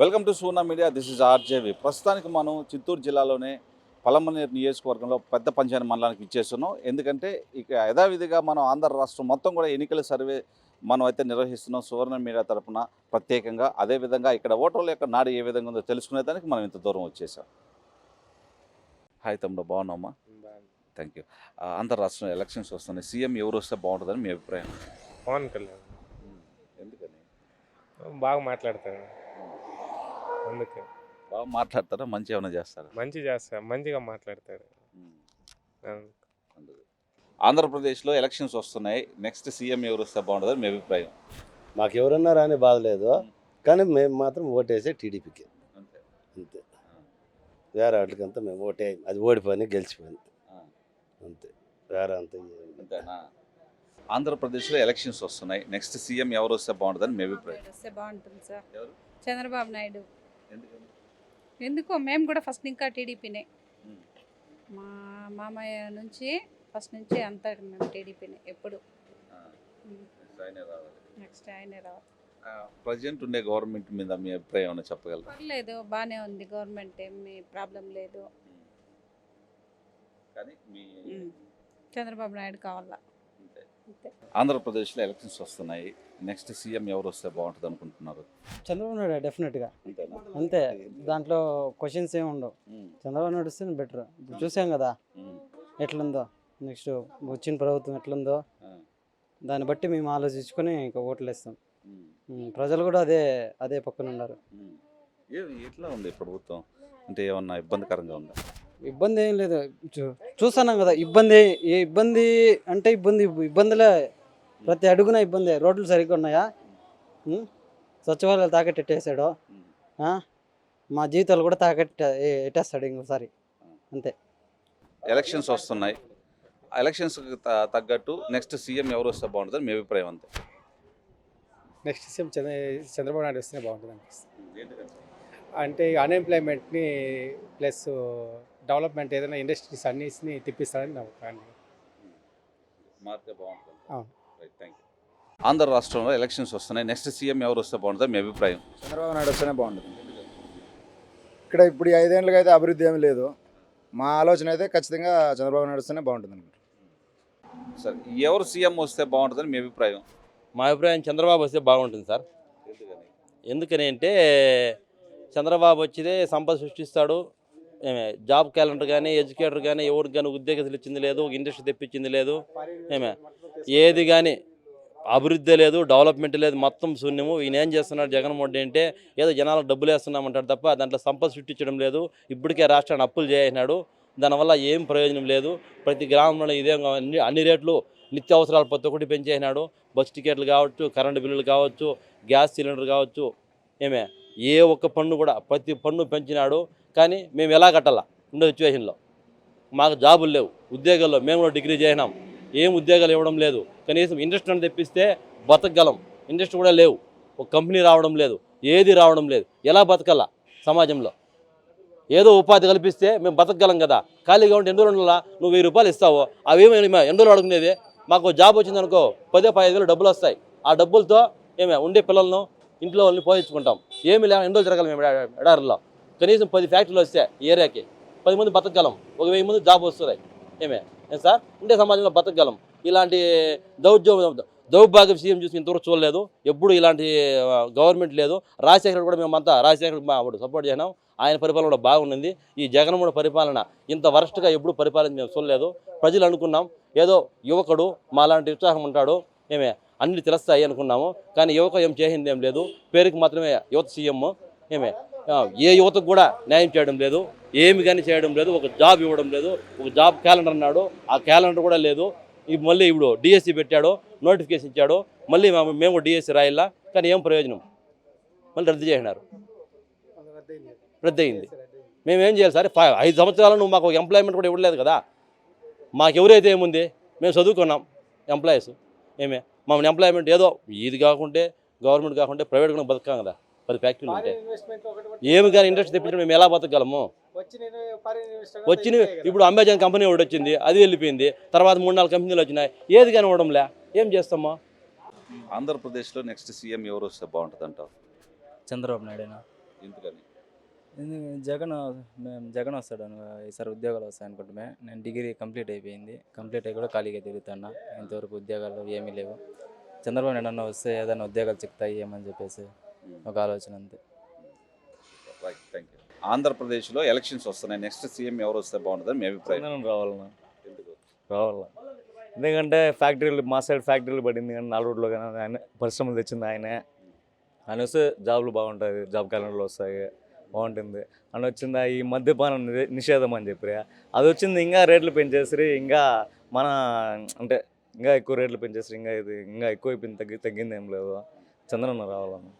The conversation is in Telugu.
Welcome to Suna media. This is RGV. ప్రస్తుతానికి మనం చిత్తూరు జిల్లాలోనే పలమనేరు నియోజకవర్గంలో పెద్ద పంచాయతీ మండలానికి ఇచ్చేస్తున్నాం. ఎందుకంటే ఇక యథావిధిగా మనం ఆంధ్ర రాష్ట్రం మొత్తం కూడా ఎన్నికల సర్వే మనం అయితే నిర్వహిస్తున్నాం సువర్ణ మీడియా తరఫున ప్రత్యేకంగా. అదేవిధంగా ఇక్కడ ఓటర్ల యొక్క నాడు ఏ విధంగా ఉందో తెలుసుకునేదానికి మనం ఇంత దూరం వచ్చేసాం. హాయ్ తమ్ముడు, బాగున్నామా? Thank you. ఆంధ్ర రాష్ట్రంలో ఎలక్షన్స్ వస్తున్నాయి. సీఎం ఎవరు వస్తే బాగుంటుందని మీ అభిప్రాయం? పవన్ కళ్యాణ్ ఎందుకని? బాగా మాట్లాడతాడు, అందుకే బాగా మాట్లాడతారా? మంచి ఏమైనా చేస్తారా? మంచిగా మాట్లాడతాడు. అందుకు ఆంధ్రప్రదేశ్లో ఎలక్షన్స్ వస్తున్నాయి. నెక్స్ట్ సీఎం ఎవరు వస్తే బాగుంటుందని మీ అభిప్రాయం? మాకు ఎవరన్నా రాని బాధ లేదు, కానీ మేము మాత్రం ఓటేసే టీడీపీకి అంతే. అంతే. వేరే వాటికంతా మేము ఓటే, అది ఓడిపోయి గెలిచిపోయింది అంతే. వేరే అంత అంతేనా? ఆంధ్రప్రదేశ్లో ఎలక్షన్స్ వస్తున్నాయి. నెక్స్ట్ సీఎం ఎవరు వస్తే బాగుంటుందని మీ అభిప్రాయం? వస్తే బాగుంటుంది సార్. ఎవరు? చంద్రబాబు నాయుడు. ఎందుకని? ఎందుకో మేము కూడా ఫస్ట్ ఇంకా టీడీపీనే. ఉమ్. మా మామయ్య నుంచి ఫస్ట్ నుంచి అంతా మేము టీడీపీనే ఎప్పుడు. నెక్స్ట్ ఆయనే రావాలి. ప్రజెంట్ ఉండే గవర్నమెంట్ మీద మీ అభిప్రాయం ఏమైనా చెప్పగలరా? పర్లేదు, బాగానే ఉంది గవర్నమెంట్, ఏమి ప్రాబ్లం లేదు. కానీ మీ చంద్రబాబు నాయుడు కావాలా అంతే. అంతే. ఆంధ్రప్రదేశ్లో ఎలక్షన్స్ వస్తున్నాయి. నెక్స్ట్ సీఎం ఎవరు వస్తే బాగుంటుంది అనుకుంటున్నారు? చంద్రబాబు నాయుడు డెఫినెట్గా అంతేనా? అంతే. దాంట్లో క్వశ్చన్స్ ఏమి ఉండవు. చంద్రబాబు నాయుడు వస్తే బెటర్. ఇప్పుడు చూసాం కదా ఎట్లుందో, నెక్స్ట్ వచ్చిన ప్రభుత్వం ఎట్లుందో దాన్ని బట్టి మేము ఆలోచించుకొని ఇంకా ఓట్లు వేస్తాం. ప్రజలు కూడా అదే పక్కన ఉన్నారు. ఎట్లా ఉంది ప్రభుత్వం? అంటే ఏమన్నా ఇబ్బందికరంగా ఉందా? ఇబ్బంది ఏం లేదు. చూస్తున్నాం కదా ఇబ్బంది అంటే ఇబ్బందులే. ప్రతి అడుగున ఇబ్బంది. రోడ్లు సరిగ్గా ఉన్నాయా? సచివాలయాలు తాకట్టేసాడు. మా జీవితాలు కూడా ఎట్టేస్తాడు ఇంకోసారి. అంతే. ఎలక్షన్స్ వస్తున్నాయి. ఎలక్షన్స్కి తగ్గట్టు నెక్స్ట్ సీఎం ఎవరు వస్తే బాగుంటుందని మీ అభిప్రాయం? అంతే. నెక్స్ట్ సీఎం చంద్రబాబు నాయుడు వస్తేనే బాగుంటుంది అనిపిస్తుంది. అంటే అన్ఎంప్లాయ్మెంట్ని ప్లస్ డెవలప్మెంట్ ఏదైనా ఇండస్ట్రీస్ అన్నిటిని తిప్పిస్తారని నమ్మకాన్ని. ఆంధ్ర రాష్ట్రంలో ఎలక్షన్స్ వస్తున్నాయి. నెక్స్ట్ సీఎం ఎవరు వస్తే బాగుంటుంది మీ అభిప్రాయం? చంద్రబాబు నాయుడు వస్తేనే బాగుంటుంది. ఇక్కడ ఇప్పుడు 5 ఏళ్ళకి అయితే అభివృద్ధి ఏమీ లేదు. మా ఆలోచన అయితే ఖచ్చితంగా చంద్రబాబు నాయుడు వస్తేనే బాగుంటుంది అనుకుంటున్నాను. సరే, ఎవరు సీఎం వస్తే బాగుంటుందని మీ అభిప్రాయం? మా అభిప్రాయం చంద్రబాబు వస్తే బాగుంటుంది సార్. ఎందుకని అంటే చంద్రబాబు వచ్చిదే సంపద సృష్టిస్తాడు. జాబ్ క్యాలెండర్ కానీ ఎడ్యుకేటర్ కానీ ఎవరికి కానీ ఉద్యోగాలు ఇచ్చింది లేదు, ఇండస్ట్రీ తెప్పించింది లేదు, ఏది కానీ అభివృద్ధి లేదు, డెవలప్మెంట్ లేదు, మొత్తం శూన్యము. ఈయన ఏం చేస్తున్నాడు జగన్మోహన్ రెడ్డి అంటే ఏదో జనాలకు డబ్బులు వేస్తున్నామంటాడు తప్ప దాంట్లో సంపద సృష్టించడం లేదు. ఇప్పటికే రాష్ట్రాన్ని అప్పులు చేసినాడు. దానివల్ల ఏం ప్రయోజనం లేదు. ప్రతి గ్రామంలో ఇదే అన్ని రేట్లు నిత్యావసరాలు ప్రతి ఒక్కటి పెంచేసినాడు. బస్ టికెట్లు కావచ్చు, కరెంటు బిల్లులు కావచ్చు, గ్యాస్ సిలిండర్ కావచ్చు, ఏ ఒక్క పన్ను కూడా ప్రతి పన్ను పెంచినాడు. కానీ మేము ఎలా కట్టాలా ఉండే సిచ్యువేషన్లో? మాకు జాబులు లేవు, ఉద్యోగాల్లో మేము కూడా డిగ్రీ చేసినాం, ఏం ఉద్యోగాలు ఇవ్వడం లేదు. కనీసం ఇండస్ట్రీని తెప్పిస్తే బతకగలం, ఇండస్ట్రీ కూడా లేవు. ఒక కంపెనీ రావడం లేదు, ఏది రావడం లేదు. ఎలా బతకాలా సమాజంలో? ఏదో ఉపాధి కల్పిస్తే మేము బతకగలం కదా. ఖాళీగా ఉంటే ఎన్ని రోజుల నువ్వు 1000 రూపాయలు ఇస్తావో అవేమో ఎన్ని రోజులు అడుగునేది. మాకు జాబ్ వచ్చిందనుకో 10-15 వేలు డబ్బులు వస్తాయి. ఆ డబ్బులతో ఉండే పిల్లలను ఇంట్లో వాళ్ళని పోషించుకుంటాం. ఏమి లేవు, ఎన్ని రోజులు తిరగలం మేము ఎడారిలో. కనీసం 10 ఫ్యాక్టరీలు వస్తే ఈ ఏరియాకి 10 మంది బతకగలం, ఒక 1000 మంది జాబ్ వస్తుంది. ఏం సార్ ఉండే సమాజంలో బతకగలం. ఇలాంటి దౌర్భాగ్యం సీఎం చూసి ఇంతవరకు చూడలేదు. ఎప్పుడు ఇలాంటి గవర్నమెంట్ లేదు. రాజశేఖర్ కూడా మేమంతా రాజశేఖర్ అప్పుడు సపోర్ట్ చేసినాం. ఆయన పరిపాలన కూడా బాగుంది. ఈ జగన్మోహన్ పరిపాలన ఇంత వరస్ట్గా ఎప్పుడు పరిపాలన మేము చూడలేదు. ప్రజలు అనుకున్నాం ఏదో యువకుడు మాలాంటి ఉత్సాహం ఉంటాడు, అన్ని తెలుస్తాయి అనుకున్నాము. కానీ యువక ఏం చేసింది ఏం లేదు. పేరుకి మాత్రమే యువత సీఎం. ఏ యువతకు కూడా న్యాయం చేయడం లేదు, ఏమి కానీ చేయడం లేదు. ఒక జాబ్ ఇవ్వడం లేదు. ఒక జాబ్ క్యాలెండర్ అన్నాడు, ఆ క్యాలెండర్ కూడా లేదు. మళ్ళీ ఇప్పుడు డిఎస్సి పెట్టాడు, నోటిఫికేషన్ ఇచ్చాడు. మళ్ళీ మేము డిఎస్సి రాయాలా, కానీ ఏం ప్రయోజనం? మళ్ళీ రద్దు చేసినారు. రద్దు అయింది. మేమేం చేయాలి సార్? 5 సంవత్సరాలు నువ్వు మాకు ఎంప్లాయ్మెంట్ కూడా ఇవ్వలేదు కదా. మాకు ఎవరైతే ఏముంది, మేము చదువుకున్నాం ఎంప్లాయీస్. మమ్మల్ని ఎంప్లాయ్మెంట్ ఏదో ఇది కాకుంటే గవర్నమెంట్ కాకుంటే ప్రైవేట్ కూడా బతకాం కదా. 10 ఫ్యాక్టరీలు ఉంటే ఏమి కానీ ఇండస్ట్రీ తెప్పించడం మేము ఎలా బతకగలము? వచ్చిన ఇప్పుడు అమెజాన్ కంపెనీ ఒకటి వచ్చింది, అది వెళ్ళిపోయింది. తర్వాత 3-4 కంపెనీలు వచ్చినాయి, ఏది కానీ ఇవ్వడంలే. ఏం చేస్తామా? ఆంధ్రప్రదేశ్లో నెక్స్ట్ సీఎం ఎవరు వస్తే బాగుంటుంది అంటారు? చంద్రబాబు నాయుడు. ఎందుకని జగన్ వస్తాడు ఈసారి ఉద్యోగాలు వస్తాయి అనుకుంటున్నా. నేను డిగ్రీ కంప్లీట్ అయిపోయింది. కంప్లీట్ అయ్యి కూడా ఖాళీగా తిరుగుతున్నా. ఇంతవరకు ఉద్యోగాలు ఏమీ లేవు. చంద్రబాబు నాయుడు అన్న వస్తే ఏదైనా ఉద్యోగాలు చిక్కుతాయి ఏమని చెప్పేసి ఒక ఆలోచన అంతే. Right, thank you. ఆంధ్రప్రదేశ్లో ఎలక్షన్స్ వస్తున్నాయి. నెక్స్ట్ సీఎం ఎవరు వస్తే బాగుంటుందని మీ అభిప్రాయం? చంద్రబాబు రావాలన్నా ఎందుకు? రావాల ఎందుకంటే ఫ్యాక్టరీలు మా సైడ్ ఫ్యాక్టరీలు పడింది కానీ నాలుగులో కానీ ఆయన పరిశ్రమలు తెచ్చింది ఆయన వస్తే జాబ్లు బాగుంటుంది, జాబ్ క్యాలెండర్లు వస్తాయి, బాగుంటుంది అని వచ్చిందా. ఈ మద్యపానం నిషేధం అని చెప్పి అది వచ్చింది. ఇంకా రేట్లు పెంచేసి ఇంకా మన అంటే ఇంకా ఎక్కువ రేట్లు పెంచేసి ఇంకా ఇది ఇంకా ఎక్కువ అయిపోయింది, తగ్గింది ఏం లేదు. చంద్రన్న రావాలన్నా.